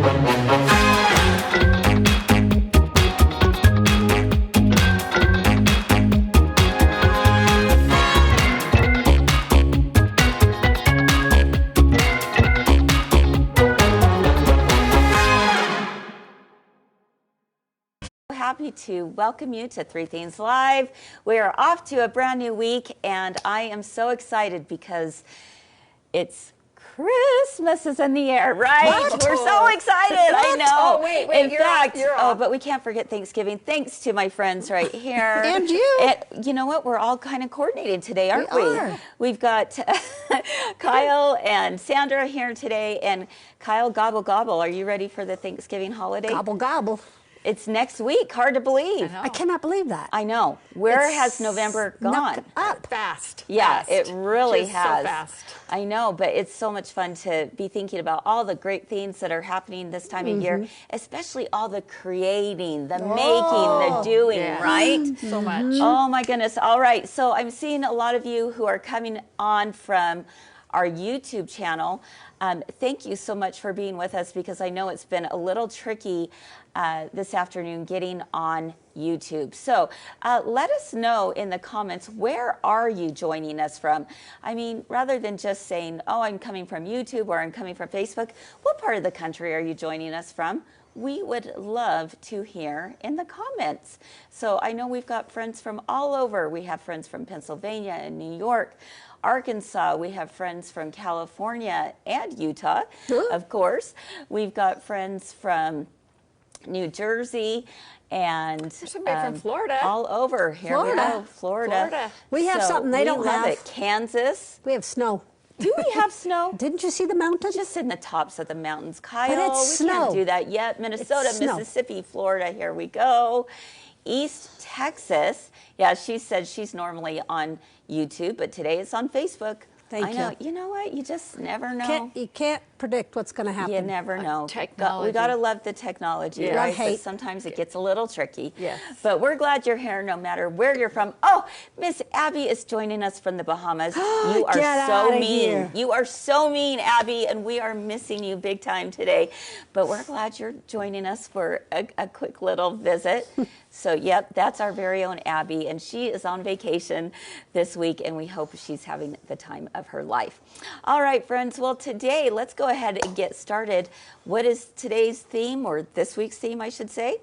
Happy to welcome you to Three Things Live. We are off to a brand new week, and I am so excited because it's Christmas is in the air, right? What? We're so excited. What? I know. Oh, wait, in you're fact, off. but we can't forget Thanksgiving. Thanks to my friends right here. And you. You know what? We're all kind of coordinated today, aren't we? Are. We've got Kyle and Sandra here today. And Kyle, gobble, gobble. Are you ready for the Thanksgiving holiday? Gobble, gobble. It's next week. Hard to believe. I cannot believe that. I know. Where has November gone? Up. Fast. Yeah, fast. it really Just has. So fast. I know, but it's so much fun to be thinking about all the great things that are happening this time of year, especially all the creating, the making, the doing, right? So much. Oh my goodness. All right. So I'm seeing a lot of you who are coming on from our YouTube channel. Thank you so much for being with us, because I know it's been a little tricky this afternoon getting on YouTube. So let us know in the comments, where are you joining us from? I mean, rather than just saying, oh, I'm coming from YouTube or I'm coming from Facebook, what part of the country are you joining us from? We would love to hear in the comments. So I know we've got friends from all over. We have friends from Pennsylvania and New York, Arkansas. We have friends from California and Utah, of course. We've got friends from New Jersey and There's somebody from Florida. all over. Here we go, Florida. We have something they don't love have. it. Kansas. We have snow. Do we have snow? Didn't you see the mountains? Just in the tops of the mountains, Kyle. But it's we can't snow. do that yet. Minnesota, It's snow. Mississippi, Florida. Here we go. East Texas. Yeah, she said she's normally on YouTube, but today it's on Facebook. Thank I know. you. You know what? You just never know. You can't predict what's going to happen. You never know. Technology. We got to love the technology, Yeah. right? Love hate. But sometimes it gets a little tricky. Yes. But we're glad you're here no matter where you're from. Oh, Miss Abby is joining us from the Bahamas. You are Get so outta mean. here. You are so mean, Abby, and we are missing you big time today. But we're glad you're joining us for a quick little visit. So, yep, that's our very own Abby, and she is on vacation this week, and we hope she's having the time of her life. All right, friends, well, today, let's go ahead and get started. What is today's theme, or this week's theme, I should say?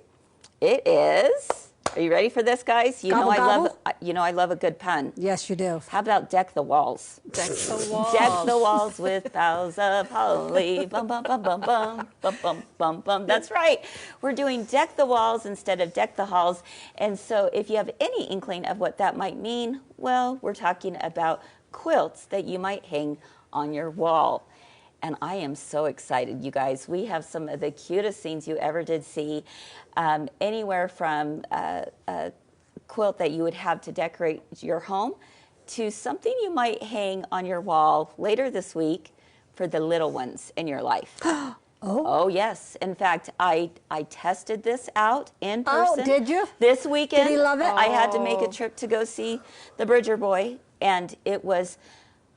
It is, are you ready for this, guys? Gobble, gobble? I love a good pun. Yes, you do. How about deck the walls? Deck the walls. Deck the walls with boughs of holly. Bum, bum, bum, bum, bum, bum, bum, bum, bum. That's right. We're doing deck the walls instead of deck the halls. And so if you have any inkling of what that might mean, well, we're talking about quilts that you might hang on your wall. And I am so excited, you guys. We have some of the cutest things you ever did see, anywhere from a quilt that you would have to decorate your home to something you might hang on your wall later this week for the little ones in your life. Oh, yes. In fact, I tested this out in person. Oh, did you? This weekend. Did he love it? I had to make a trip to go see the Bridger Boy, and it was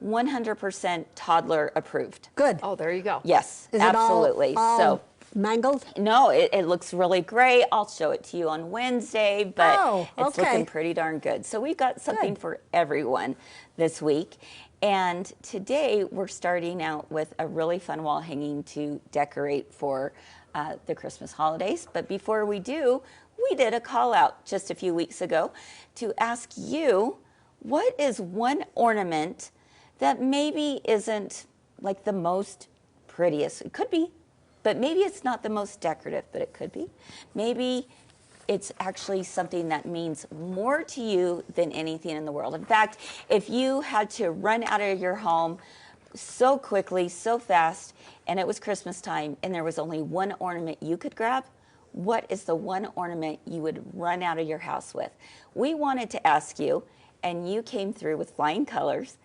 100% toddler approved. Good. Oh, there you go. Yes, Is absolutely. It all mangled? No, it looks really great. I'll show it to you on Wednesday, but it's okay. looking pretty darn good. So we've got something for everyone this week. And today we're starting out with a really fun wall hanging to decorate for the Christmas holidays. But before we do, we did a call out just a few weeks ago to ask you, what is one ornament that maybe isn't like the most prettiest? It could be, but maybe it's not the most decorative, but it could be. Maybe it's actually something that means more to you than anything in the world. In fact, if you had to run out of your home so quickly, so fast, and it was Christmas time, and there was only one ornament you could grab, what is the one ornament you would run out of your house with? We wanted to ask you, and you came through with flying colors,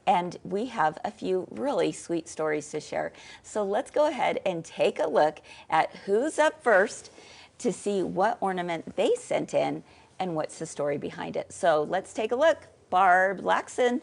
and we have a few really sweet stories to share. So let's go ahead and take a look at who's up first to see what ornament they sent in and what's the story behind it. So let's take a look. Barb Laxon,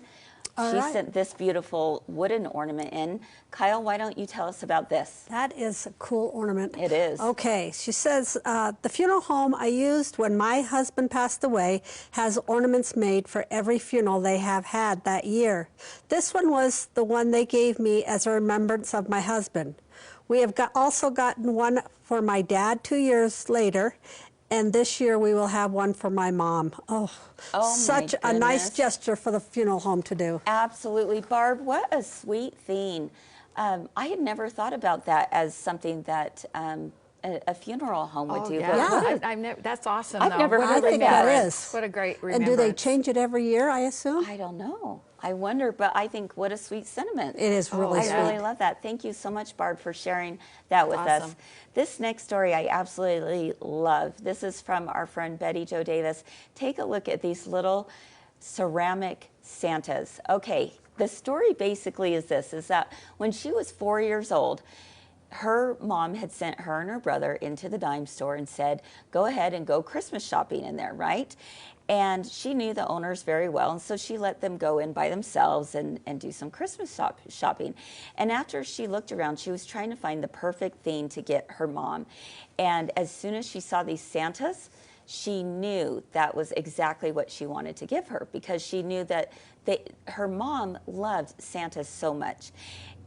All she right. sent this beautiful wooden ornament in. Kyle, why don't you tell us about this? That is a cool ornament. It is. Okay, she says, the funeral home I used when my husband passed away has ornaments made for every funeral they have had that year. This one was the one they gave me as a remembrance of my husband. We have also gotten one for my dad 2 years later, and this year we will have one for my mom. Oh, such a nice gesture for the funeral home to do. Absolutely. Barb, what a sweet theme. I had never thought about that as something that a funeral home would do. Yeah, But I've never, that's awesome. I've though. never What a heard I think that. that is. What a great And remembrance. do they change it every year, I assume? I don't know. I wonder, but I think what a sweet sentiment. It is really sweet. I really love that. Thank you so much, Barb, for sharing that with us. Awesome. This next story I absolutely love. This is from our friend Betty Jo Davis. Take a look at these little ceramic Santas. Okay, the story basically is this, is that when she was 4 years old, her mom had sent her and her brother into the dime store and said, go ahead and go Christmas shopping in there, right? And she knew the owners very well, and so she let them go in by themselves and do some Christmas shopping. And after she looked around, she was trying to find the perfect thing to get her mom. And as soon as she saw these Santas, she knew that was exactly what she wanted to give her, because she knew that her mom loved Santas so much.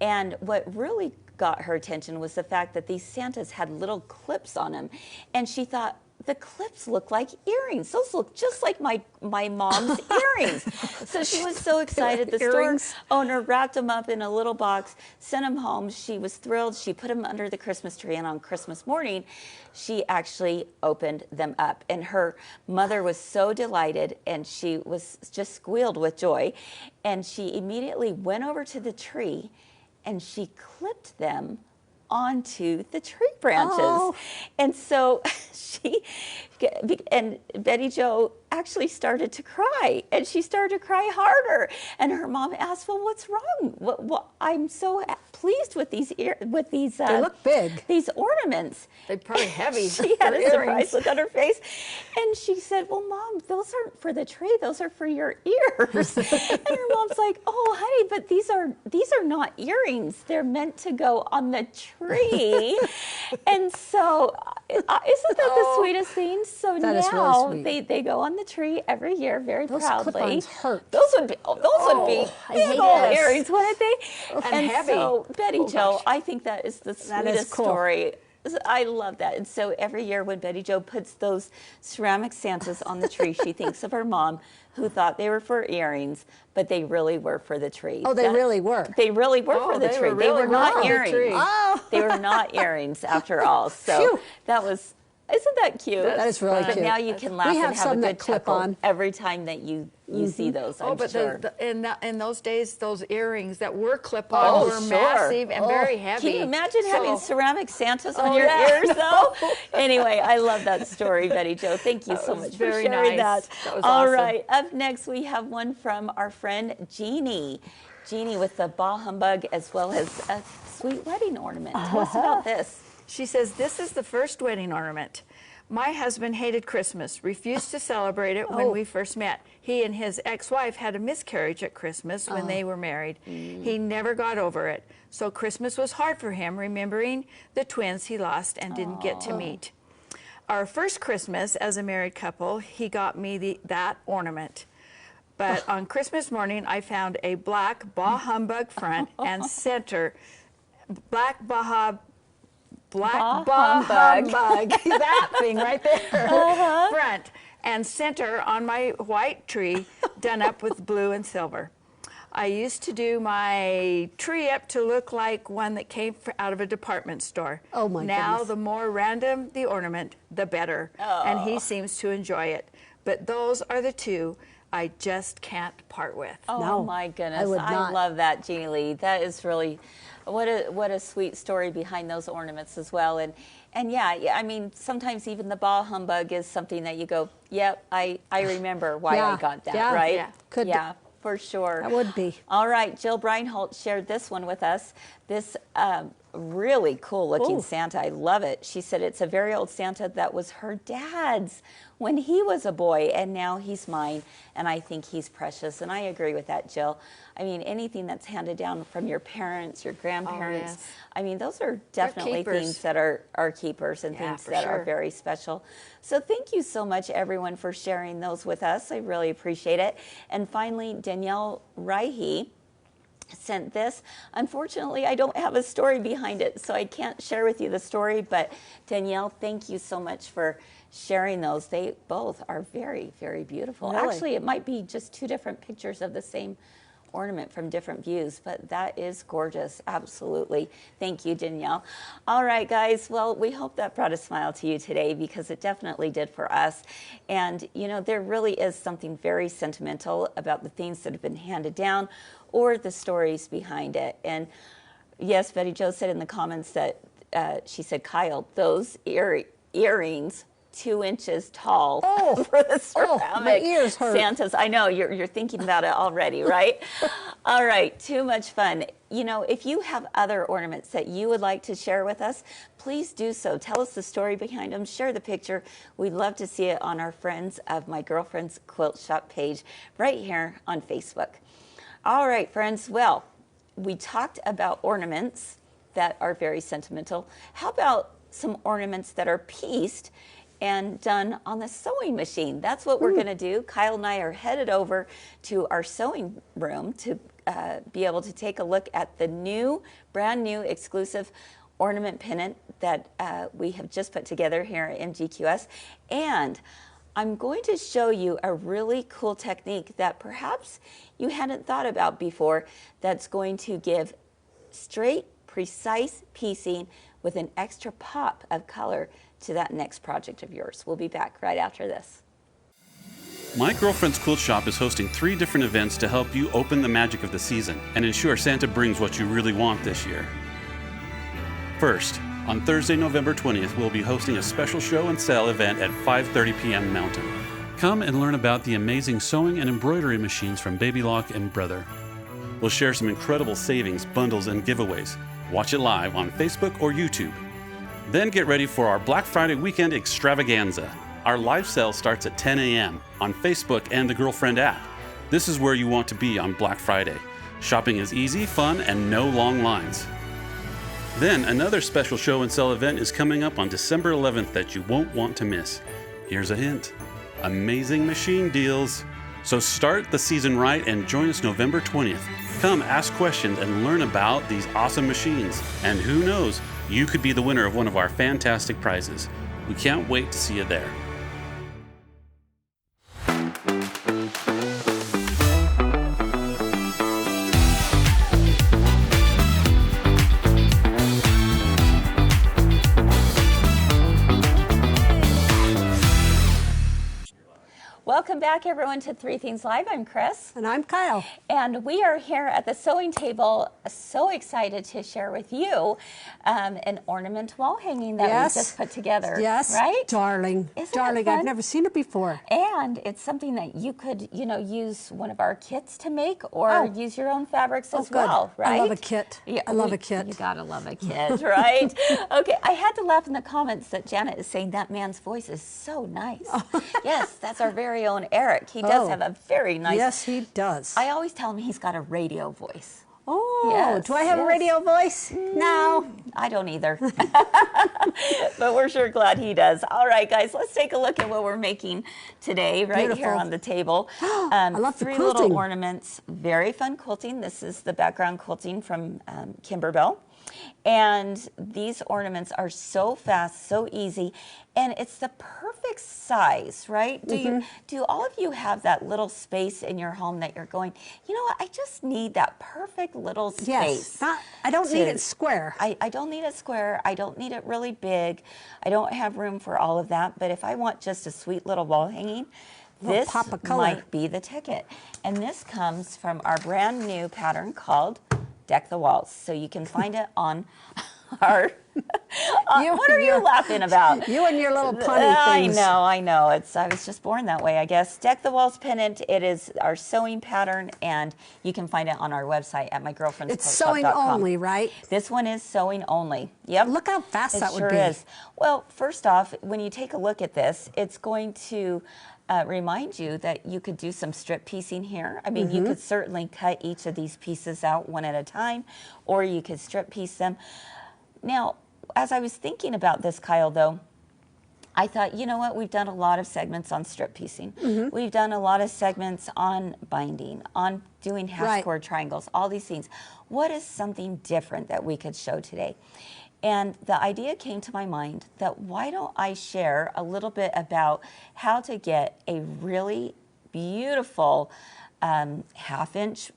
And what really got her attention was the fact that these Santas had little clips on them. And she thought, the clips look like earrings. Those look just like my mom's earrings. So she was so excited. The store owner wrapped them up in a little box, sent them home. She was thrilled. She put them under the Christmas tree, and on Christmas morning, she actually opened them up. And her mother was so delighted, and she was just squealed with joy. And she immediately went over to the tree, and she clipped them onto the tree branches. Oh. And so and Betty Jo actually started to cry, and she started to cry harder. And her mom asked, well, what's wrong? What I'm so pleased with these they look big. These ornaments. They're probably heavy. She had for a surprise earrings. look on her face. And she said, well, Mom, those aren't for the tree. Those are for your ears. And her mom's like, oh, honey, but these are not earrings. They're meant to go on the tree. And so isn't that the sweetest thing? So That is now really sweet. they go on the tree every year very Those proudly. clip-ons hurt. Those would be I big hate old this. earrings, wouldn't they? And heavy. So Betty Oh, Jo, gosh. I think that is the That is sweetest cool. story. I love that. And so every year when Betty Jo puts those ceramic Santas on the tree, she thinks of her mom, who thought they were for earrings, but they really were for the tree. Oh, they really were. They really were Oh, for the they tree. were They really were not for the earrings. tree. Oh. They were not earrings after all. So Phew. that was, isn't that cute? That is really But cute. now you can laugh We have and have a some that good clip chuckle on. every time that you see those, I'm but sure. in those days, those earrings that were clip-on Oh, were sure. massive and very heavy. Can you imagine having So- ceramic Santas on Oh, your yeah. ears, though? Anyway, I love that story, Betty Jo. Thank you That so was much for very sharing nice. that. That was All awesome. right, up next we have one from our friend Jeannie. Jeannie with the Bah Humbug as well as a sweet wedding ornament. Tell us about this. She says, this is the first wedding ornament. My husband hated Christmas, refused to celebrate it when we first met. He and his ex-wife had a miscarriage at Christmas when they were married. He never got over it. So Christmas was hard for him, remembering the twins he lost and didn't get to meet. Our first Christmas as a married couple, he got me that ornament. But on Christmas morning, I found a black Bah Humbug front and center, black Bah Humbug. that thing right there, front and center on my white tree, done up with blue and silver. I used to do my tree up to look like one that came out of a department store. Oh, my Now goodness. the more random the ornament, the better, and he seems to enjoy it. But those are the two I just can't part with. Oh No, my goodness. I would I not. love that, Jeannie Lee. That is really what a sweet story behind those ornaments as well. And yeah, I mean, sometimes even the Bah Humbug is something that you go, yep, I remember why I Yeah, got that, yeah, right? yeah. Could be. Yeah, for sure. That would be. All right, Jill Breinholt shared this one with us. This really cool looking Ooh. Santa. I love it. She said it's a very old Santa that was her dad's when he was a boy, and now he's mine, and I think he's precious. And I agree with that, Jill. I mean, anything that's handed down from your parents, your grandparents, yes. I mean, those are definitely things that are keepers and things that are very special. So thank you so much, everyone, for sharing those with us. I really appreciate it. And finally, Danielle Raihi sent this. Unfortunately, I don't have a story behind it, so I can't share with you the story, but Danielle, thank you so much for sharing those. They both are very, very beautiful. Really? Actually, it might be just two different pictures of the same ornament from different views, but that is gorgeous. Absolutely. Thank you, Danielle. All right, guys. Well, we hope that brought a smile to you today, because it definitely did for us. And, you know, there really is something very sentimental about the things that have been handed down or the stories behind it. And yes, Betty Jo said in the comments that she said, Kyle, those earrings 2 inches tall for the ceramic my ears hurt. Santas. I know, you're thinking about it already, right? All right, too much fun. You know, if you have other ornaments that you would like to share with us, please do so. Tell us the story behind them. Share the picture. We'd love to see it on our Friends of My Girlfriend's Quilt Shop page right here on Facebook. All right, friends. Well, we talked about ornaments that are very sentimental. How about some ornaments that are pieced and done on the sewing machine? That's what we're going to do. Kyle and I are headed over to our sewing room to be able to take a look at the brand new exclusive ornament pennant that we have just put together here at MGQS. And I'm going to show you a really cool technique that perhaps you hadn't thought about before, that's going to give straight, precise piecing with an extra pop of color to that next project of yours. We'll be back right after this. My Girlfriend's Quilt Shop is hosting 3 different events to help you open the magic of the season and ensure Santa brings what you really want this year. First, on Thursday, November 20th, we'll be hosting a special show and sale event at 5:30 p.m. Mountain. Come and learn about the amazing sewing and embroidery machines from Baby Lock and Brother. We'll share some incredible savings, bundles, and giveaways. Watch it live on Facebook or YouTube. Then get ready for our Black Friday weekend extravaganza. Our live sale starts at 10 a.m. on Facebook and the Girlfriend app. This is where you want to be on Black Friday. Shopping is easy, fun, and no long lines. Then another special show and sell event is coming up on December 11th that you won't want to miss. Here's a hint: amazing machine deals. So start the season right and join us November 20th. Come ask questions and learn about these awesome machines. And who knows, you could be the winner of one of our fantastic prizes. We can't wait to see you there. Welcome back, everyone, to Three Things Live. I'm Kris. And I'm Kyle. And we are here at the sewing table, so excited to share with you an ornament wall hanging that we just put together. Yes, right? darling. Isn't darling, it fun? I've never seen it before. And it's something that you could, use one of our kits to make, or use your own fabrics as well, right? I love a kit. Yeah, I love a kit. You gotta love a kit, right? Okay, I had to laugh in the comments that Janet is saying that man's voice is so nice. Yes, that's our very own Eric. He does have a very nice. Yes, he does. I always tell him he's got a radio voice. Oh, Yes, do I have a radio voice? No. I don't either. But we're sure glad he does. All right, guys, let's take a look at what we're making today right here Beautiful. on the table. I love the 3 quilting. little ornaments, very fun quilting. This is the background quilting from Kimberbell. And these ornaments are so fast, so easy, and it's the perfect size, right? Do all of you have that little space in your home that you're going, you know what, I just need that perfect little space. Yes, I don't need it square. I don't need it square. I don't need it really big. I don't have room for all of that, but if I want just a sweet little wall hanging, this pop of color. might be the ticket. And this comes from our brand new pattern called Deck-the-Walls. So you can find it on are. What are you laughing about? You and your little punny things. I know. I was just born that way, I guess. Deck-the-Walls Pennant, it is our sewing pattern, and you can find it on our website at mygirlfriendsquiltshop.com. It's sewing only, right? This one is sewing only. Yep. Look how fast that would be. It sure is. Well, first off, when you take a look at this, it's going to remind you that you could do some strip piecing here. I mean, you could certainly cut each of these pieces out one at a time, or you could strip piece them. Now, as I was thinking about this, Kyle, though, I thought, you know what? We've done a lot of segments on strip piecing. We've done a lot of segments on binding, on doing half square triangles, all these things. What is something different that we could show today? And the idea came to my mind that why don't I share a little bit about how to get a really beautiful half-inch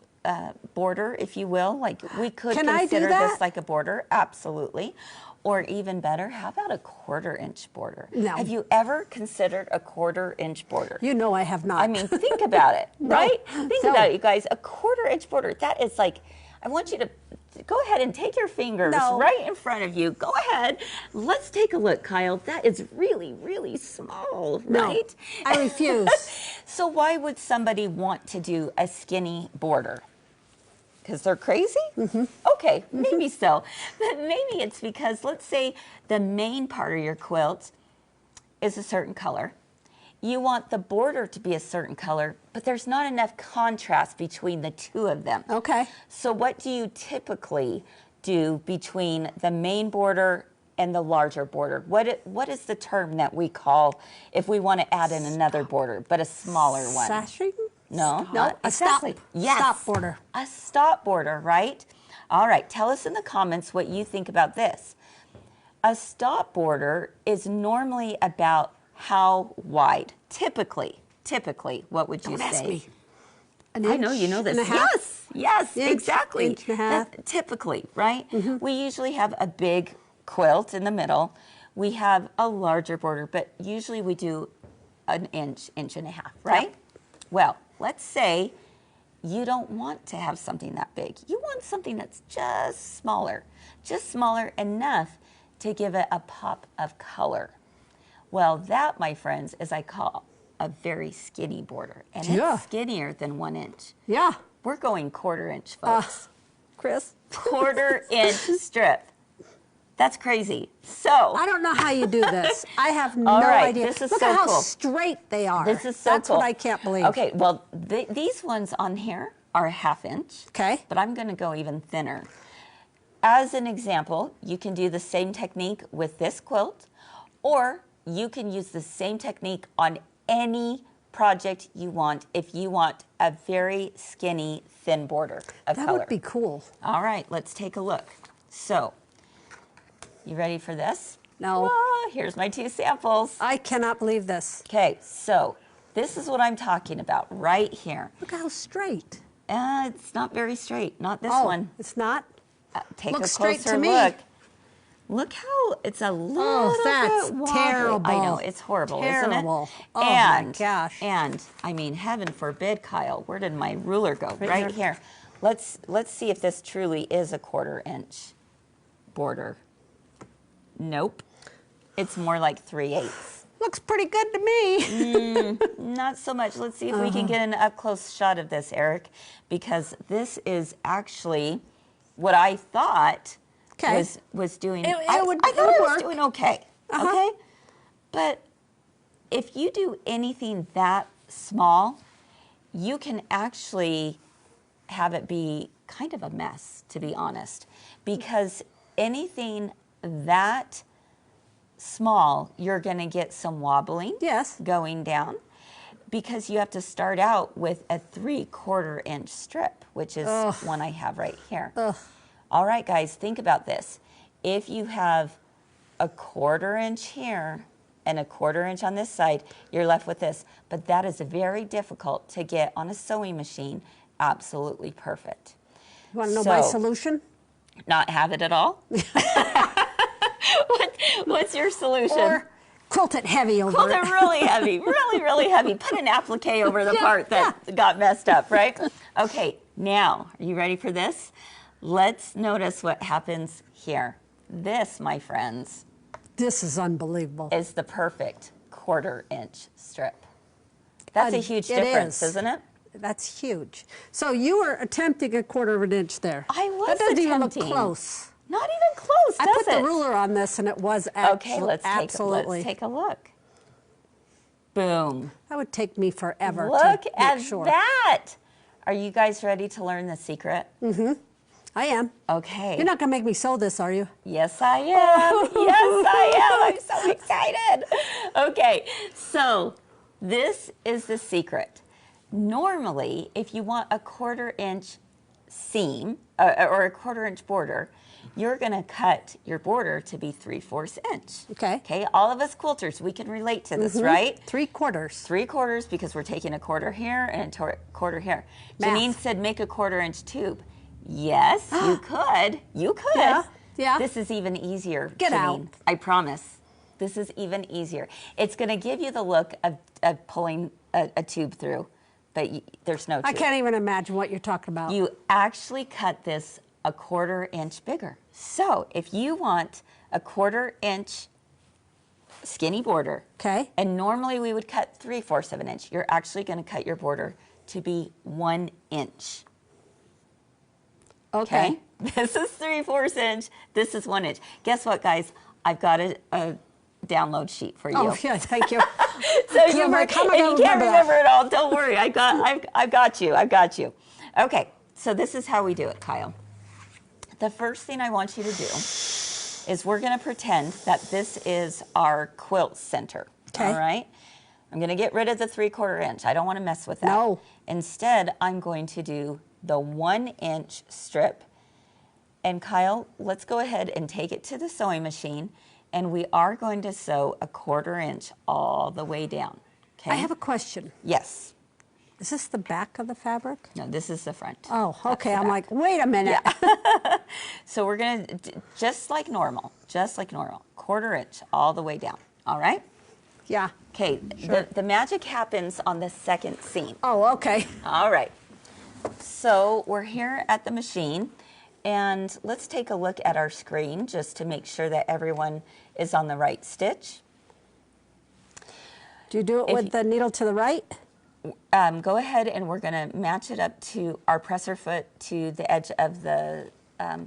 border, if you will. Like, we could consider this like a border, absolutely. Or even better, how about a 1/4-inch border? No. Have you ever considered a 1/4-inch border? You know I have not. I mean, think about it, right? Think No. about it, you guys. A 1/4-inch border, that is like, I want you to go ahead and take your fingers right in front of you. Go ahead. Let's take a look, Kyle. That is really, really small, right? No, I refuse. So why would somebody want to do a skinny border? Because they're crazy? Okay, maybe so. But maybe it's because, let's say, the main part of your quilt is a certain color. You want the border to be a certain color, but there's not enough contrast between the two of them. Okay. So what do you typically do between the main border and the larger border? What is the term that we call if we want to add in another border, but a smaller one? Sashing? No, No, a exactly. stop. Yes. Stop border. A stop border, right? All right, tell us in the comments what you think about this. A stop border is normally about how wide? Typically, what would you Don't say? ask me. I know you know this. And a half? Yes, exactly. Inch and a half. Typically, right? We usually have a big quilt in the middle. We have a larger border, but usually we do an inch and a half, right? Yep. Well, let's say you don't want to have something that big. You want something that's just smaller enough to give it a pop of color. Well, that, my friends, is I call a very skinny border, and it's skinnier than 1 inch. Yeah. We're going 1/4-inch, folks. Chris? 1/4-inch strip. That's crazy. So I don't know how you do this. I have no all right, idea. this is Look so at how cool. straight they are. This is so That's cool. what I can't believe. Okay, well, these ones on here are 1/2 inch. Okay. But I'm going to go even thinner. As an example, you can do the same technique with this quilt, or you can use the same technique on any project you want if you want a very skinny, thin border of That color. would be cool. All right, let's take a look. So, you ready for this? No. Ah, here's my 2 samples. I cannot believe this. Okay, so this is what I'm talking about right here. Look how straight. It's not very straight, not this Oh, one. it's not? Take Looks a straight closer to me. look. Look how it's a little that's bit wobbly. terrible. I know, it's horrible, Terrible. isn't it? Oh, my gosh. And, I mean, heaven forbid, Kyle, where did my ruler go? Right Right here. Let's see if this truly is a 1/4-inch border. Nope. It's more like 3/8. Looks pretty good to me. Not so much. Let's see if we can get an up-close shot of this, Eric, because this is actually what I thought was doing. I thought it was doing okay. Okay? But if you do anything that small, you can actually have it be kind of a mess, to be honest, because anything that small, you're going to get some wobbling going down, because you have to start out with a 3/4-inch strip, which is one I have right here. All right, guys, think about this. If you have a 1/4-inch here and a 1/4-inch on this side, you're left with this. But that is very difficult to get on a sewing machine absolutely perfect. You want to know my solution? Not have it at all? What's your solution? Or quilt it heavy over Quilt it. it really heavy, really, really heavy. Put an applique over the part that got messed up, right? Okay, now, are you ready for this? Let's notice what happens here. This, my friends, This is unbelievable. is the perfect 1/4 inch strip. That's a huge It difference, is. isn't it? That's huge. So you were attempting a 1/4 inch there. I was That doesn't even attempting. look close. Not even close, I does put it? the ruler on this, and it was Okay, let's absolutely. take a look. Boom. That would take me forever Look to at make sure. that. Are you guys ready to learn the secret? I am. Okay. You're not going to make me sew this, are you? Yes, I am. Yes, I am. I'm so excited. Okay, so this is the secret. Normally, if you want a 1/4 inch seam or a 1/4 inch border, you're going to cut your border to be 3/4 inch. Okay. Okay, all of us quilters, we can relate to this, right? 3/4. 3/4 because we're taking a 1/4 here and a 1/4 here. Math. Janine said make a 1/4 inch tube. Yes, you could. You could. Yeah, yeah. This is even easier, Get Janine. out. I promise. This is even easier. It's going to give you the look of pulling a tube through, but there's no tube. I can't even imagine what you're talking about. You actually cut this a 1/4 inch bigger. So if you want a 1/4 inch skinny border, Okay. and normally we would cut 3/4 of an inch, you're actually going to cut your border to be 1 inch. Okay. This is 3/4 inch. This is 1 inch. Guess what, guys? I've got a download sheet for you. Oh, yeah, thank you. So Yeah, I'm like, how am I if gonna you can't remember remember it all, don't worry. I've got you. I've got you. Okay, so this is how we do it, Kyle. The first thing I want you to do is we're going to pretend that this is our quilt center. Okay. All right? I'm going to get rid of the 3/4 inch. I don't want to mess with that. No. Instead, I'm going to do the 1 inch strip. And Kyle, let's go ahead and take it to the sewing machine. And we are going to sew a 1/4 inch all the way down. Okay? I have a question. Yes. Is this the back of the fabric? No, this is the front. Oh, That's okay. the I'm back. like, wait a minute. So we're going to, just like normal, 1/4 inch all the way down. All right? Yeah. Okay, the magic happens on the second seam. Oh, okay. All right. So we're here at the machine, and let's take a look at our screen just to make sure that everyone is on the right stitch. Do you do it with the needle to the right? Go ahead and we're going to match it up to our presser foot to the edge of the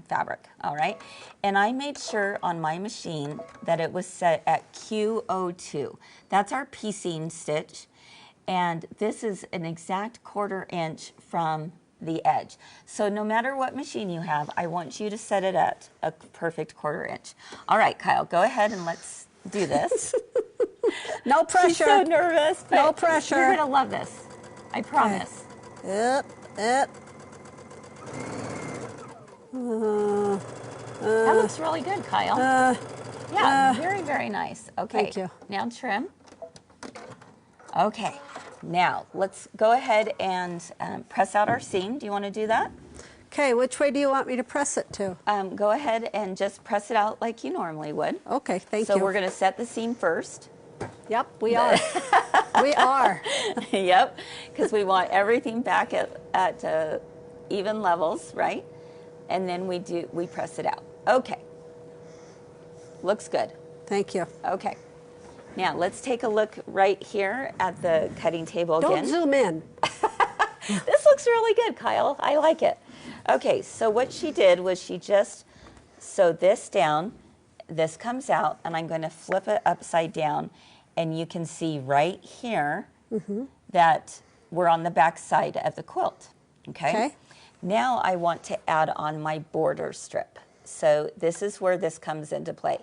fabric, all right? And I made sure on my machine that it was set at Q02. That's our piecing stitch, and this is an exact 1/4 inch from the edge. So no matter what machine you have, I want you to set it at a perfect 1/4 inch. All right, Kyle, go ahead and let's do this. No pressure. She's so nervous. But No pressure. You're going to love this. I promise. Up, up. That looks really good, Kyle. Yeah, very, very nice. Okay. Thank you. Now trim. Okay. Now let's go ahead and press out our seam. Do you want to do that? Okay, which way do you want me to press it to? Go ahead and just press it out like you normally would. Okay, thank So you. we're going to set the seam first. Yep, we are. We are. Yep, because we want everything back at even levels, right? And then we press it out. Okay. Looks good. Thank you. Okay. Now let's take a look right here at the cutting table again. Don't zoom in. This looks really good, Kyle. I like it. Okay, so what she did was she just sewed this down. This comes out, and I'm going to flip it upside down, and you can see right here that we're on the back side of the quilt. Okay? Now I want to add on my border strip. So this is where this comes into play.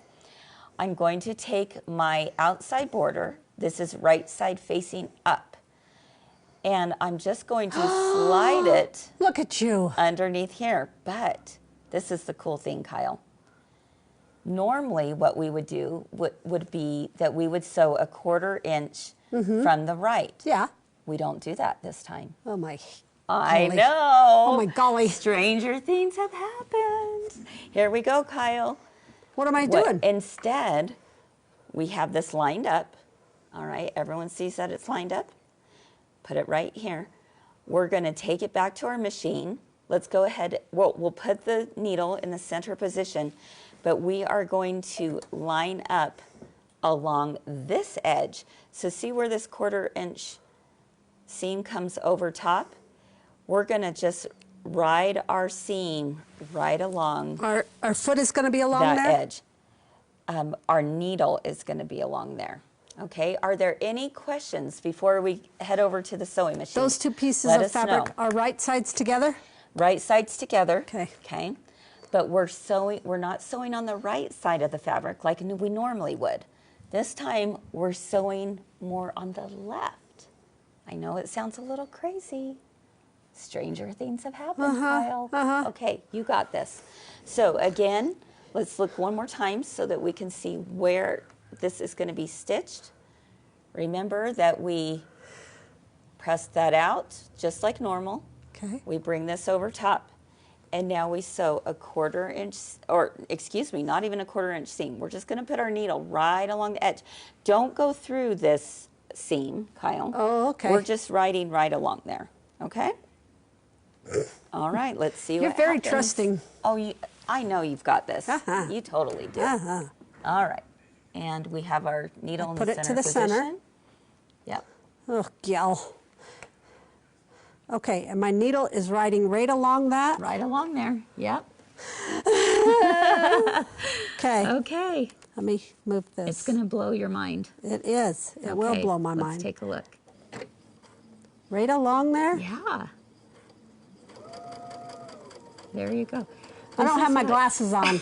I'm going to take my outside border. This is right side facing up. And I'm just going to slide it Look at you. underneath here. But this is the cool thing, Kyle. Normally what we would do would be that we would sew a 1/4 inch from the right. Yeah. We don't do that this time. Oh, my. I golly. know. Oh, my golly. Stranger things have happened. Here we go, Kyle. What am I doing? Instead, we have this lined up. All right, everyone sees that it's lined up. Put it right here. We're going to take it back to our machine. Let's go ahead. We'll put the needle in the center position, but we are going to line up along this edge. So see where this 1/4 inch seam comes over top? We're gonna just ride our seam right along. Our foot is gonna be along that there? edge. Our needle is gonna be along there. Okay, are there any questions before we head over to the sewing machine? Those two pieces Let of us fabric know. are right sides together? Right sides together. Okay. Okay. But we're not sewing on the right side of the fabric like we normally would. This time we're sewing more on the left. I know it sounds a little crazy. Stranger things have happened, Kyle. Okay, you got this. So again, let's look one more time so that we can see where this is going to be stitched. Remember that we press that out just like normal. Okay. We bring this over top, and now we sew a 1/4 inch, or excuse me, not even a 1/4 inch seam. We're just going to put our needle right along the edge. Don't go through this seam, Kyle. Oh, okay. We're just riding right along there, okay? All right, let's see You're what very happens. trusting. Oh, I know you've got this. You totally do. All right, and we have our needle in Put the it center to the position. center. Yep. Oh, gal. Okay, and my needle is riding right along that? Right along there. Yep. Okay. Okay. Let me move this. It's going to blow your mind. It is. It will Okay, blow my let's mind. take a look. Right along there? Yeah. There you go. I don't This have is my what- glasses on.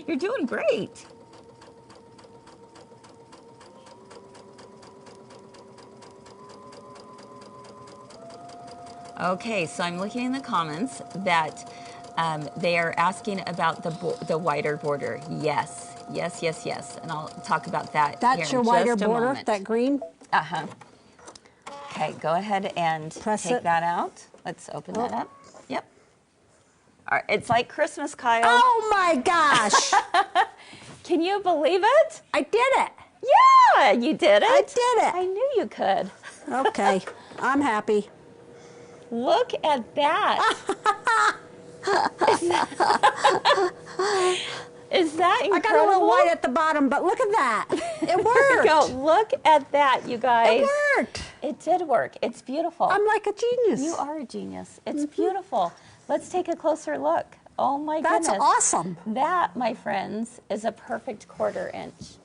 You're doing great. Okay, so I'm looking in the comments that they are asking about the wider border. Yes, yes, yes, yes. And I'll talk about that That's here your in wider just a border, moment. that green? Uh-huh. Okay, go ahead and Press take it. that out. Let's open that up. Yep. All right, it's like Christmas, Kyle. Oh my gosh! Can you believe it? I did it. Yeah, you did it. I did it. I knew you could. Okay, I'm happy. Look at that. Is that incredible? I got a little white at the bottom, but look at that. It worked. Go, look at that, you guys. It worked. It did work. It's beautiful. I'm like a genius. You are a genius. It's beautiful. Let's take a closer look. Oh my That's goodness. awesome. That, my friends, is a perfect 1/4 inch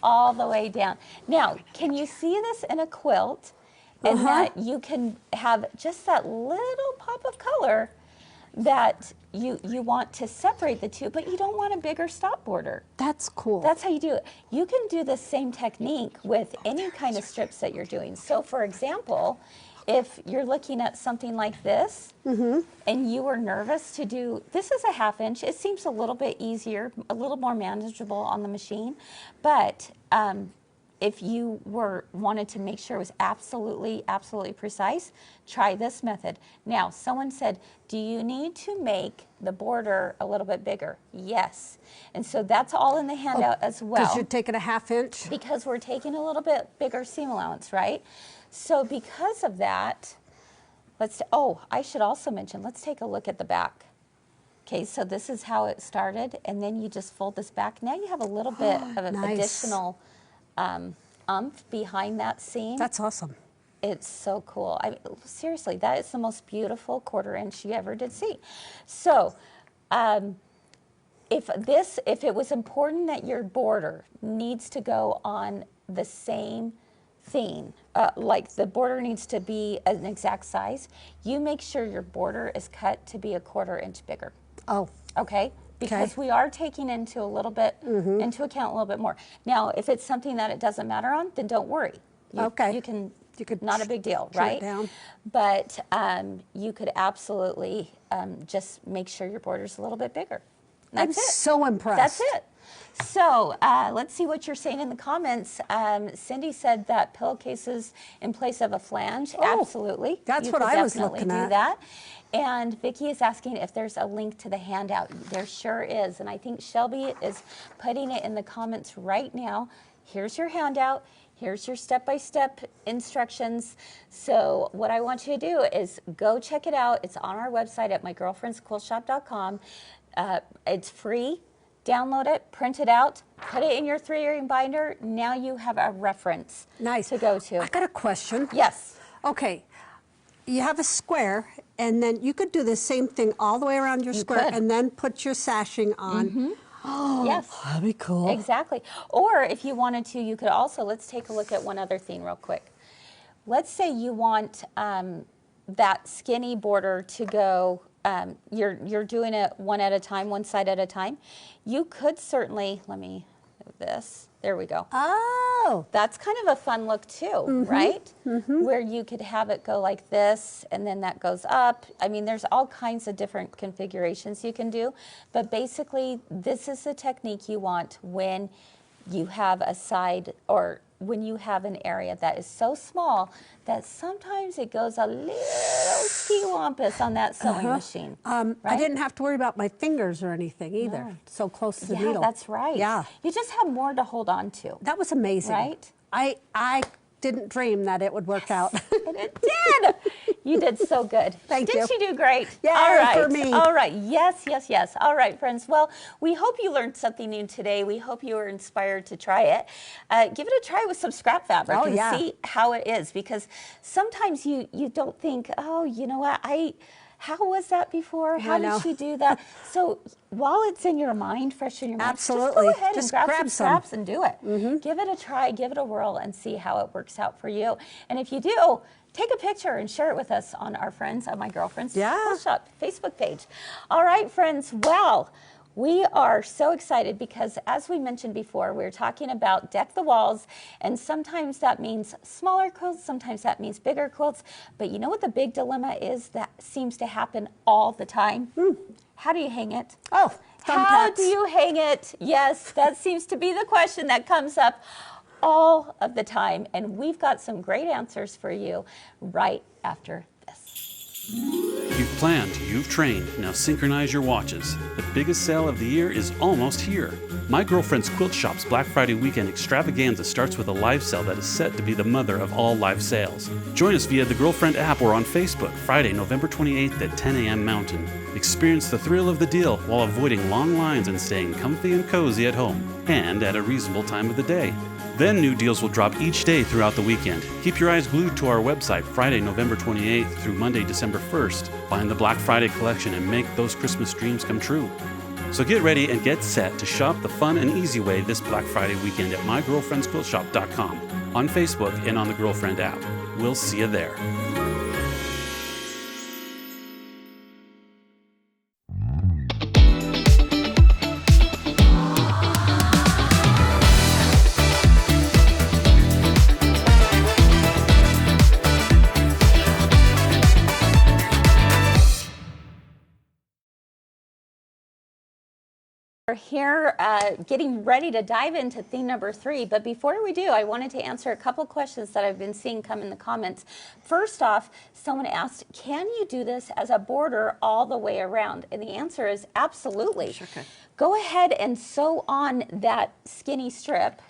all the way down. Now, can you see this in a quilt? And that you can have just that little pop of color that you want to separate the two, but you don't want a bigger stop border. That's cool. That's how you do it. You can do the same technique with any kind of strips that you're doing. So for example, if you're looking at something like this and you were nervous to do, this is a 1/2 inch. It seems a little bit easier, a little more manageable on the machine, but if you wanted to make sure it was absolutely precise, try this method. Now, someone said, do you need to make the border a little bit bigger? Yes. And so that's all in the handout as well. Because you're taking a 1/2 inch? Because we're taking a little bit bigger seam allowance, right? So because of that, I should also mention, let's take a look at the back. Okay, so this is how it started, and then you just fold this back. Now you have a little bit of an Nice. additional umph behind that seam. That's awesome. It's so cool. Seriously, that is the most beautiful 1/4 inch you ever did see. So, if it was important that your border needs to go on the same thing, like the border needs to be an exact size, you make sure your border is cut to be a 1/4 inch bigger. Oh, Okay? Because we are taking into account a little bit more. Now, if it's something that it doesn't matter on, then don't worry. Okay. You could not a big deal, trim it right? down. But you could absolutely just make sure your border's a little bit bigger. That's I'm it. so impressed. That's it. So let's see what you're saying in the comments. Cindy said that pillowcases in place of a flange. Absolutely. that's You what could I was definitely looking do at. that. And Vicki is asking if there's a link to the handout. There sure is. And I think Shelby is putting it in the comments right now. Here's your handout. Here's your step-by-step instructions. So what I want you to do is go check it out. It's on our website at mygirlfriendsquiltshop.com. It's free download it, print it out, put it in your 3-ring binder. Now you have a reference to go to. I got a question. Yes. Okay. You have a square, and then you could do the same thing all the way around your square and then put your sashing on. Oh, yes. That'd be cool. Exactly. Or if you wanted to, you could also, let's take a look at one other thing real quick. Let's say you want that skinny border to go, you're doing it one at a time, one side at a time. You could certainly, let me move this. There we go. Oh. That's kind of a fun look too, right? Where you could have it go like this, and then that goes up. I mean, there's all kinds of different configurations you can do, but basically this is the technique you want when you have a side, or when you have an area that is so small that sometimes it goes a little ski-wampus on that sewing machine. Right? I didn't have to worry about my fingers or anything either. No. So close to the Yeah, needle. that's right. Yeah. You just have more to hold on to. That was amazing. Right? I didn't dream that it would work out. And it did. You did so good. Thank you. Didn't you do great? Yeah, all right. for me. All right. Yes, yes, yes. All right, friends. Well, we hope you learned something new today. We hope you were inspired to try it. Give it a try with some scrap fabric and see how it is, because sometimes you don't think, oh, you know what, how was that before? How did she do that? So while it's in your mind, fresh in your mind, Absolutely. just go ahead Just and grab grab some scraps and do it. Give it a try, give it a whirl, and see how it works out for you. And if you do, take a picture and share it with us on our friends, My Girlfriend's Quilt Shop Facebook page. All right, friends. Well, we are so excited because, as we mentioned before, we're talking about Deck the Walls, and sometimes that means smaller quilts, sometimes that means bigger quilts. But you know what the big dilemma is that seems to happen all the time? How do you hang it? Oh, how do you hang it? Yes, that seems to be the question that comes up all of the time, and we've got some great answers for you right after this. You've planned, you've trained, now synchronize your watches. The biggest sale of the year is almost here. My Girlfriend's Quilt Shop's Black Friday weekend extravaganza starts with a live sale that is set to be the mother of all live sales. Join us via the Girlfriend app or on Facebook, Friday, November 28th at 10 a.m. Mountain. Experience the thrill of the deal while avoiding long lines and staying comfy and cozy at home, and at a reasonable time of the day. Then new deals will drop each day throughout the weekend. Keep your eyes glued to our website Friday, November 28th through Monday, December 1st. Find the Black Friday collection and make those Christmas dreams come true. So get ready and get set to shop the fun and easy way this Black Friday weekend at mygirlfriendsquiltshop.com, on Facebook, and on the Girlfriend app. We'll see you there. We're here getting ready to dive into theme number 3, but before we do, I wanted to answer a couple questions that I've been seeing come in the comments. First off, someone asked, can you do this as a border all the way around? And the answer is absolutely. Sure can. Go ahead and sew on that skinny strip,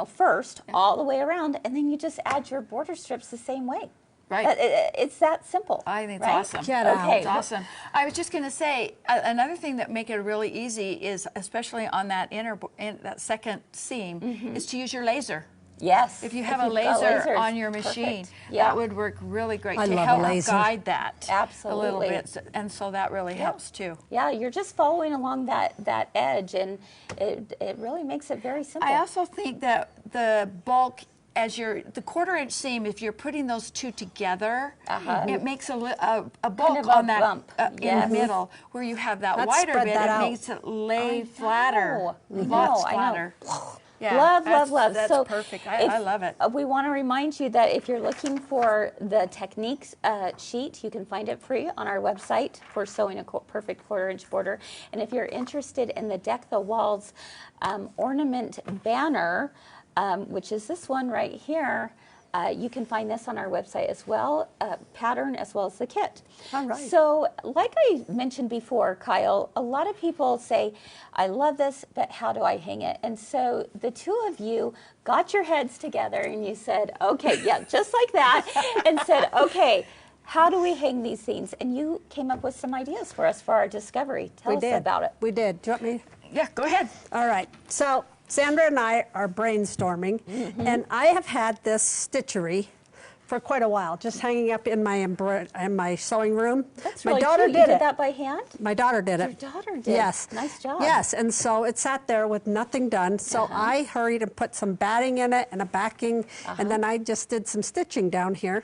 first, all the way around, and then you just add your border strips the same way. Right. It's that simple. I think it's right? awesome. Okay. It's awesome. I was just going to say, another thing that make it really easy is, especially on that that second seam, is to use your laser. Yes. If you have a laser on your machine, that would work really great to help guide that a little bit. And so that really helps too. Yeah, you're just following along that edge, and it really makes it very simple. I also think that the bulk, as the 1/4-inch seam, if you're putting those two together, it makes a bulk kind of on a that bump. in the middle, where you have that wider bit. It makes it lay flatter, lots flatter. Yeah, love. That's so perfect. I love it. We want to remind you that if you're looking for the techniques sheet, you can find it free on our website for sewing a perfect 1/4-inch border. And if you're interested in the Deck the Walls ornament banner, which is this one right here, you can find this on our website as well, pattern as well as the kit. All right. So like I mentioned before, Kyle, a lot of people say, I love this, but how do I hang it? And so the two of you got your heads together and you said, okay, yeah, just like that, and said, okay, how do we hang these things? And you came up with some ideas for us for our discovery. Tell us about it. We did. Do you want me? Yeah, go ahead. All right. So Sandra and I are brainstorming, and I have had this stitchery for quite a while, just hanging up in my sewing room. That's my really daughter cute. did You did it. that by hand? My daughter did it. Your daughter did? Yes. Nice job. Yes, and so it sat there with nothing done. So I hurried and put some batting in it and a backing, and then I just did some stitching down here,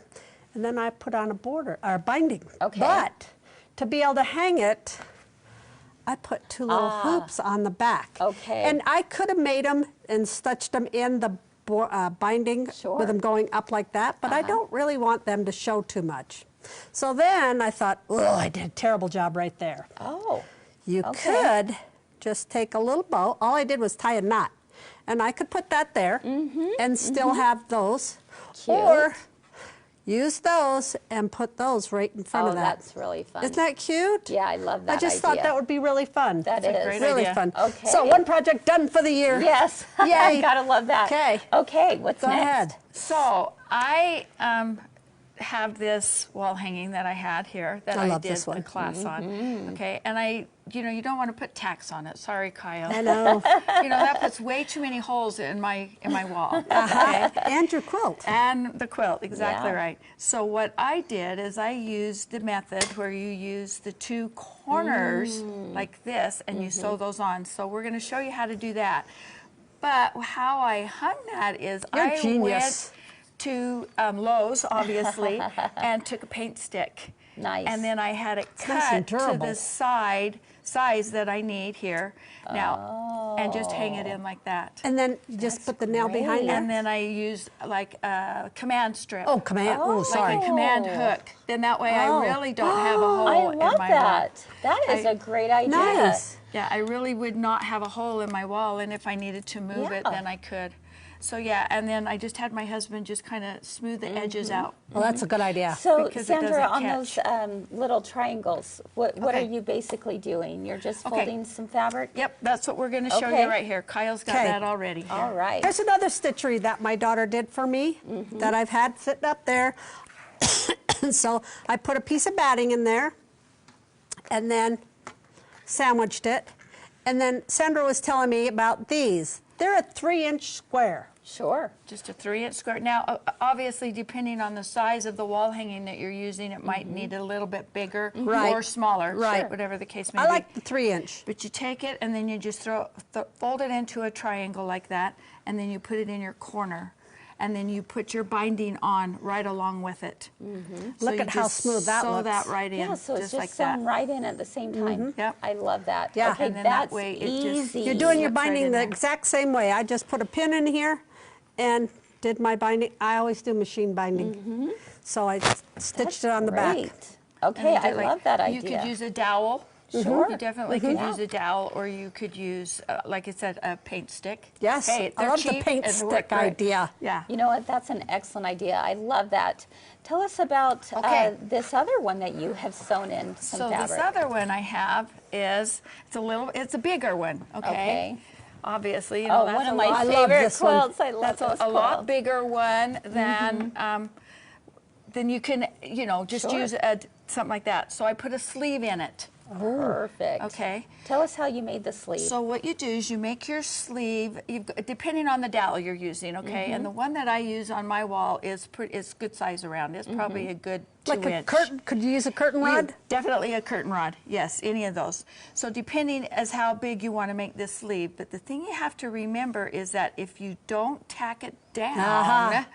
and then I put on a border or binding. Okay. But to be able to hang it, I put two little hoops on the back. Okay. And I could have made them and stitched them in the binding with them going up like that, but I don't really want them to show too much. So then I thought, oh, I did a terrible job right there. Oh. You could just take a little bow. All I did was tie a knot. And I could put that there and still have those. Cute. Or use those and put those right in front of that. That's really fun. Isn't that cute? Yeah, I love that I just thought that would be really fun. That That's a is. great really idea. fun. Okay. So one project done for the year. Yes. Yay. Gotta love that. Okay. Okay, what's Go next? ahead. So I have this wall hanging that I had here that I I love did this one. a class on. Okay, and you don't want to put tacks on it. Sorry, Kyle. I know. That puts way too many holes in my wall. Okay? And your quilt. And the quilt, exactly Yeah. right. So what I did is I used the method where you use the two corners like this and you sew those on. So we're going to show you how to do that. But how I hung that is You're I genius. went to Lowe's, obviously, and took a paint stick. Nice. And then I had it nice and cut to durable. the size that I need here now, and just hang it in like that. And then you just put the nail behind great. it. And then I used like a command strip. Oh, command. Oh, sorry. Like a command hook. Then that way I really don't have a hole I in love my that. wall. That is a great idea. Nice. Yeah, I really would not have a hole in my wall, and if I needed to move it, Yeah. then I could. So yeah, and then I just had my husband just kind of smooth the edges out. Well, that's a good idea. So, Because it Sandra, doesn't on catch. those little triangles, what are Okay. you basically doing? You're just Okay. folding some fabric? Yep, that's what we're going to show Okay. you right here. Kyle's got Okay. that already. Here. All right. Here's another stitchery that my daughter did for me that I've had sitting up there. So I put a piece of batting in there and then sandwiched it. And then Sandra was telling me about these. They're a 3-inch square. Sure. Just a 3-inch square. Now, obviously, depending on the size of the wall hanging that you're using, it might need a little bit bigger Right. or smaller, Right. whatever the case may I be. like the 3-inch. But you take it and then you just fold it into a triangle like that, and then you put it in your corner, and then you put your binding on right along with it. So Look you at how just smooth that sew looks. that right in, Yeah, so it's just like sewn that. right in at the same time. Yep. I love that. Yeah. Okay, And then that that's way it just- easy. You're doing your Slips right binding in the there. exact same way. I just put a pin in here and did my binding. I always do machine binding. So I stitched it on the back. Great. Okay, I And then, love that idea. You could use a dowel. Sure. You definitely could use a dowel, or you could use, like I said, a paint stick. Yes, Hey, I they're love the cheap paint and stick work great. idea. Yeah. You know what? That's an excellent idea. I love that. Tell us about Okay. this other one that you have sewn in some So fabric. this other one I have is it's a bigger one. Okay. Okay. Obviously, you Oh, know that's one of a my lot. I love favorite this one. quilts. I love That's those a lot quilts. bigger one than then you can just Sure. use something like that. So I put a sleeve in it. Perfect. Okay. Tell us how you made the sleeve. So what you do is you make your sleeve, depending on the dowel you're using, okay? And the one that I use on my wall is good size around. It's probably a good 2-inch. Like a curtain. Could you use a curtain rod? Definitely a curtain rod. Yes, any of those. So depending as how big you want to make this sleeve, but the thing you have to remember is that if you don't tack it down,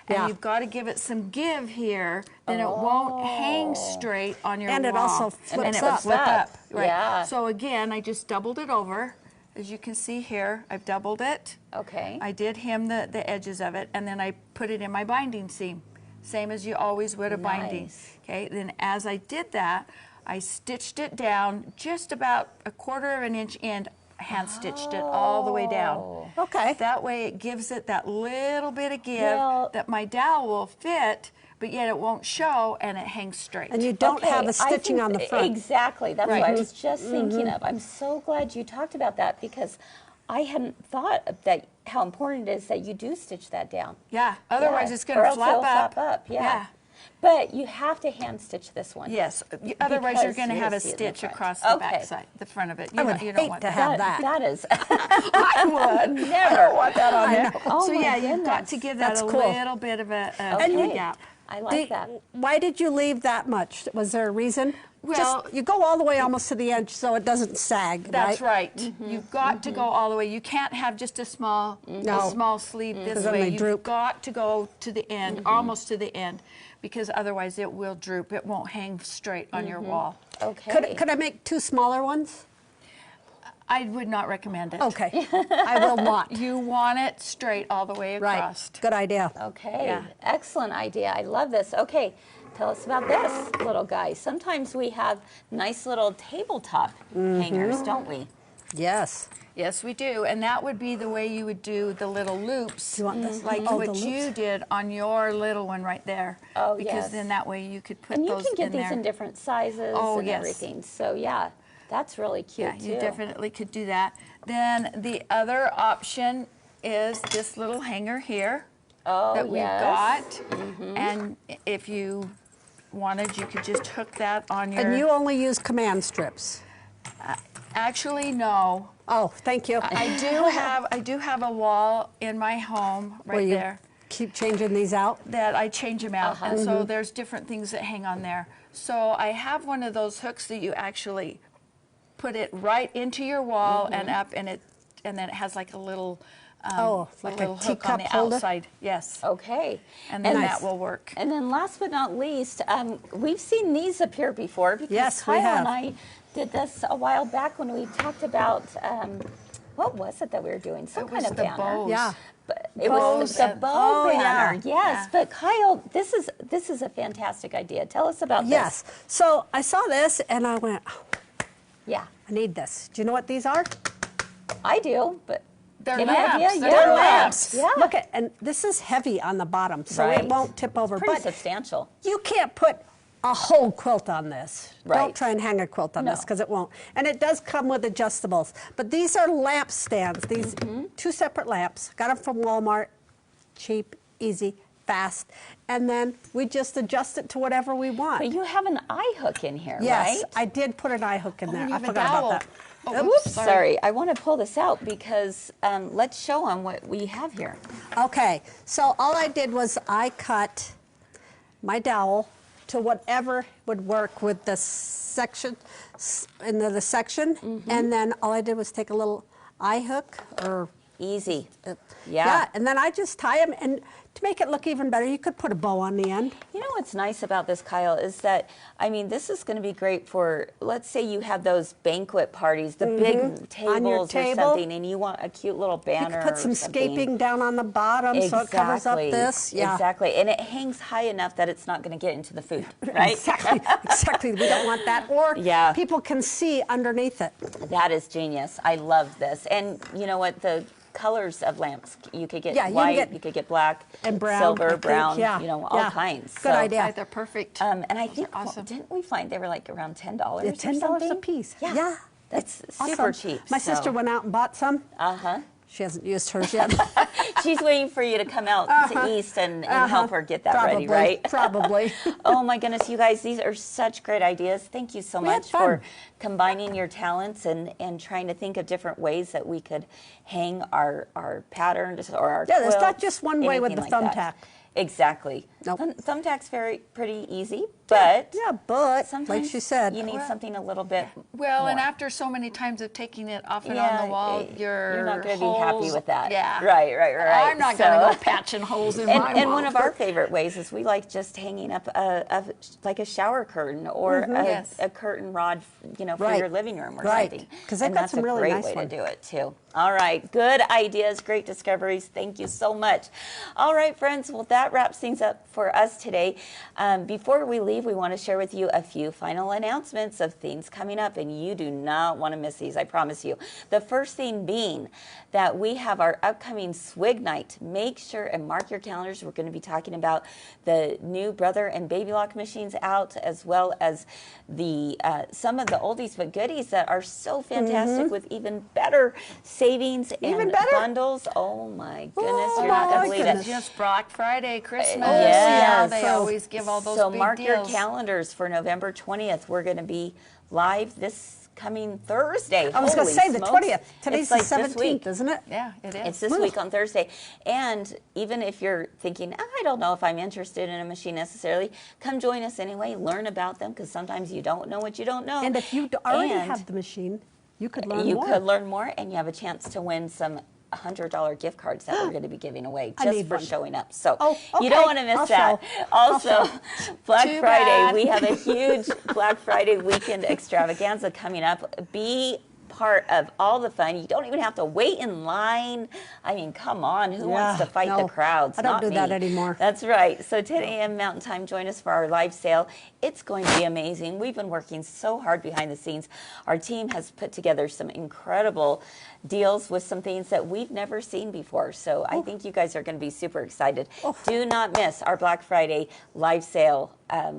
and Yeah. you've got to give it some give here, then it won't hang straight on your And it wall. also and flips it will up. flip up. Right. Yeah. So again, I just doubled it over. As you can see here, I've doubled it. Okay. I did hem the edges of it, and then I put it in my binding seam, same as you always would a binding. Nice. Okay. Then as I did that, I stitched it down just about 1/4 of an inch in. Hand stitched it all the way down. Okay. That way it gives it that little bit of give Well- that my dowel will fit, but yet it won't show and it hangs straight. And you don't Okay, have a I stitching think on the front. Exactly. That's what I Right. was just thinking of. I'm so glad you talked about that because I hadn't thought of that, how important it is that you do stitch that down. Yeah, otherwise Yeah. it's going Or to else flap it'll up. flap up, yeah. But you have to hand stitch this one. Yes, otherwise you're Because going to you're have a gonna see it in the stitch front. across the Okay. back side, the front of it. I would You hate don't want to have that. That is. I would. Never. I don't want that on I there. know. Oh So my yeah, you've got goodness. to give that That's a cool. little bit of a Okay. gap. I like that. Why did you leave that much? Was there a reason? Well- Just, you go all the way almost to the edge so it doesn't sag, That's right. Mm-hmm. You've got to go all the way. You can't have just a small sleeve this 'Cause then way. they You've droop. got to go to the end, almost to the end, because otherwise it will droop. It won't hang straight on your wall. Okay. Could I make 2 smaller ones? I would not recommend it. Okay, I will not. You want it straight all the way Right, across. good idea. Okay. Yeah. Excellent idea. I love this. Okay. Tell us about this little guy. Sometimes we have nice little tabletop hangers, don't we? Yes. Yes, we do, and that would be the way you would do the little loops, Do you want this? like Oh, what the you loops. did on your little one right there. Oh, because yes. then that way you could put And you those can get in these there. in different sizes Oh, and yes. everything. So yeah, that's really cute Yeah, too. you definitely could do that. Then the other option is this little hanger here Oh, that we've yes. got, and if you wanted, you could just hook that on your. And you only use command strips? Actually, no. Oh, thank you. I do have a wall in my home Where right you there keep changing these out? that I change them out, and Mm-hmm. so there's different things that hang on there. So I have one of those hooks that you actually put it right into your wall and up, and then it has like a little like a little hook on teacup the holder? outside. Yes, Okay. and then Nice. that will work. And then last but not least, we've seen these appear before because Yes, we Kyle have. and I did this a while back when we talked about, what was it that we were doing? Some It kind was of the banner. bows. Yeah. But it was Bows the and- bow Oh, yeah. banner, yes. Yeah. But Kyle, this is a fantastic idea. Tell us about Yes. this. So I saw this and I went, oh, Yeah, I need this. Do you know what these are? I do, but They're give me an lamps. idea. They're Yeah, lamps. Yeah, Look at, and this is heavy on the bottom, so Right. it won't tip over. pretty But substantial. you can't put a whole quilt on this. Right. Don't try and hang a quilt on this No. because it won't. And it does come with adjustables. But these are lamp stands. These 2 separate lamps. Got them from Walmart. Cheap, easy, fast. And then we just adjust it to whatever we want. But you have an eye hook in here, Yes, right? I did put an eye hook in there. you I have a forgot dowel. about that. Oh, Oops, sorry. I want to pull this out because let's show them what we have here. Okay, so all I did was I cut my dowel to whatever would work with the section, into the section, and then all I did was take a little eye hook or Easy. yeah, Yeah. and then I just tie them, and to make it look even better, you could put a bow on the end. You know what's nice about this, Kyle, is that, I mean, this is going to be great for, let's say you have those banquet parties, the big tables or table. something, and you want a cute little You banner could put some or something. scaping down on the bottom so it covers up this. Yeah. Exactly. And it hangs high enough that it's not going to get into the food, right? Exactly, exactly. We don't want that. Or Yeah. people can see underneath it. That is genius. I love this. And you know what? The colors of lamps, you could get Yeah, you can white, get- you could get black, and brown, I silver, think, brown, yeah, you know, all yeah. kinds. Good idea. Right, they're perfect. And I think, awesome. didn't we find they were like around $10 Yeah, or $10 a something? piece. Yeah. Yeah. That's Awesome. super cheap. My sister went out and bought some. Uh-huh. She hasn't used hers yet. She's waiting for you to come out to East and help her get that Probably, ready, right? Probably. Oh my goodness, you guys, these are such great ideas. Thank you so We had much for fun. combining your talents and trying to think of different ways that we could hang our patterns or our Yeah, there's not quilts, just one way with anything the like that. thumbtack. Exactly. Nope. Thumbtack's pretty easy, but Yeah, but sometimes like she said, you need something a little bit Well, and more. after so many times of taking it off and Yeah, on the wall, you're not going to be happy holes- with that. Yeah. Right. I'm not going So- to go patching holes in my And wall. one of our favorite ways is we like just hanging up like a shower curtain or Yes. a curtain rod, you know, for Right. your living room or Right. something. 'Cause they've And got that's some a really great nice way ones. to do it too. All right, good ideas, great discoveries. Thank you so much. All right, friends. Well, that wraps things up for us today. Before we leave. leave, we want to share with you a few final announcements of things coming up, and you do not want to miss these, I promise you. The first thing being that we have our upcoming Swig Night. Make sure and mark your calendars. We're going to be talking about the new brother and baby lock machines out, as well as the some of the oldies but goodies that are so fantastic with even better savings and bundles. Oh my goodness, you're not going to believe it. Just Black Friday, Christmas. Yes. They always give all those so big mark deals. your calendars for November 20th. We're going to be live this coming Thursday. I was going to say the 20th. Today's It's the like this week. 17th, isn't it? Yeah, it is. It's this week on Thursday. And even if you're thinking, I don't know if I'm interested in a machine necessarily, come join us anyway. Learn about them, because sometimes you don't know what you don't know. And if you already have the machine, you could learn more. You could learn more, and you have a chance to win some $100 gift cards that we're going to be giving away just for showing up. So you don't want to miss that. Also, Black Friday, we have a huge Black Friday weekend extravaganza coming up. Be part of all the fun. You don't even have to wait in line. I mean, come on, who wants to fight the crowds? I don't Not do me. that anymore. That's right. So 10 a.m. Mountain Time, join us for our live sale. It's going to be amazing. We've been working so hard behind the scenes. Our team has put together some incredible deals with some things that we've never seen before. So I think you guys are going to be super excited. Do not miss our Black Friday live sale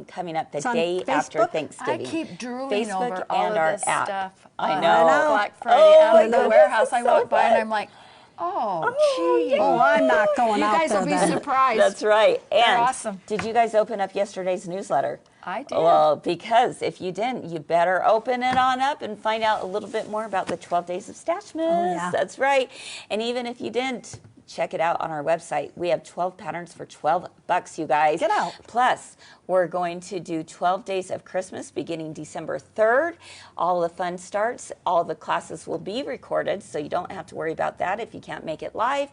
coming up the day after Thanksgiving. I keep drooling Facebook over all and of our this app. stuff. I know. Black Friday out at the warehouse. I walk by and I'm like, gee. Oh, I'm not going You out guys there will be then. surprised. That's right. They're And awesome. did you guys open up yesterday's newsletter? I did. Well, because if you didn't, you better open it on up and find out a little bit more about the 12 Days of Stashmas. Oh, yeah. That's right. And even if you didn't, check it out on our website. We have 12 patterns for $12, you guys. Get out. Plus, we're going to do 12 Days of Christmas beginning December 3rd. All the fun starts. All the classes will be recorded, so you don't have to worry about that if you can't make it live.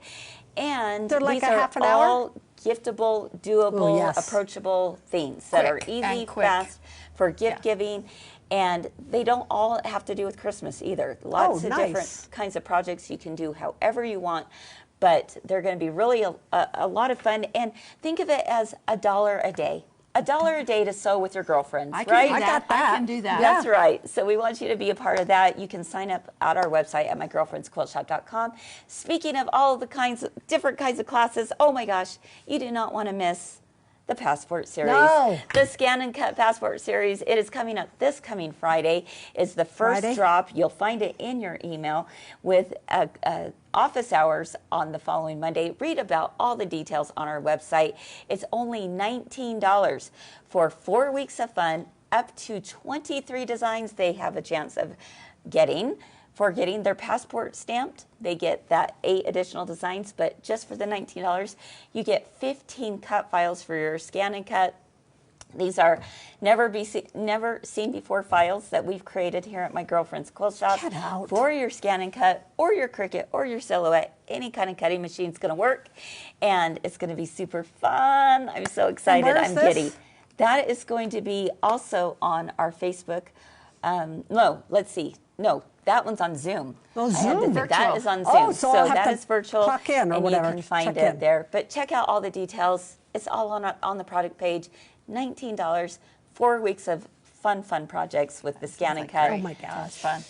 And They're like these a are half an hour? all giftable, doable, approachable things that are easy, fast for gift giving. And they don't all have to do with Christmas either. Lots of different kinds of projects you can do however you want. But they're going to be really a lot of fun. And think of it as $1 a day. $1 a day to sew with your girlfriends, right? I got that. I can do that. That's right. So we want you to be a part of that. You can sign up at our website at mygirlfriendsquiltshop.com. Speaking of all the different kinds of classes, oh my gosh, you do not want to miss the Passport Series. No. The Scan and Cut Passport Series. It is coming up this coming Friday. Is the first drop. You'll find it in your email with office hours on the following Monday. Read about all the details on our website. It's only $19 for 4 weeks of fun, up to 23 designs they have a chance of getting. For getting their passport stamped, they get that 8 additional designs, but just for the $19, you get 15 cut files for your scan and cut. These are never seen before files that we've created here at My Girlfriend's Quilt Shop for your scan and cut or your Cricut or your Silhouette. Any kind of cutting machine is going to work, and it's going to be super fun. I'm so excited. I'm giddy. That is going to be also on our Facebook. That one's on Zoom. Oh, Zoom. That is on Zoom. Oh, so I'll have that to is virtual. clock in or and whatever. you can find it there. But check out all the details. It's all on the product page. $19, 4 weeks of fun projects with the scan and cut. Oh my gosh. That's fun.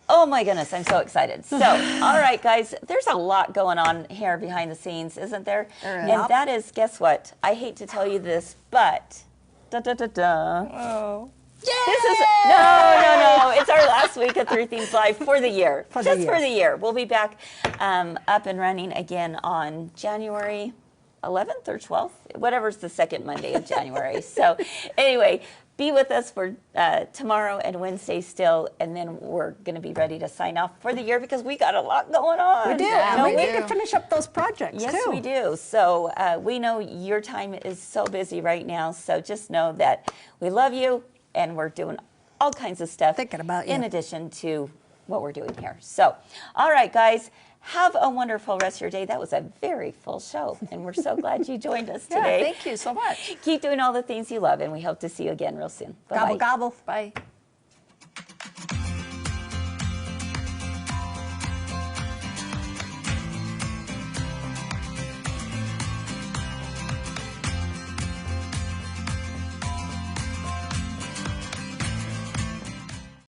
Oh my goodness, I'm so excited. So, all right, guys, there's a lot going on here behind the scenes, isn't there? There is. And that is, guess what? I hate to tell you this, but Oh. this is no. It's our last week of Three Themes Live for the year. For the year. We'll be back up and running again on January 11th or 12th, whatever's the second Monday of January. So anyway, be with us for tomorrow and Wednesday still, and then we're going to be ready to sign off for the year because we got a lot going on. We do. Yeah, we need to finish up those projects, Yes, too. we do. So we know your time is so busy right now, so just know that we love you, and we're doing all kinds of stuff Thinking about you. in addition to what we're doing here. So, all right, guys, have a wonderful rest of your day. That was a very full show, and we're so glad you joined us today. Yeah, thank you so much. Keep doing all the things you love, and we hope to see you again real soon. Bye-bye. Gobble, gobble. Bye.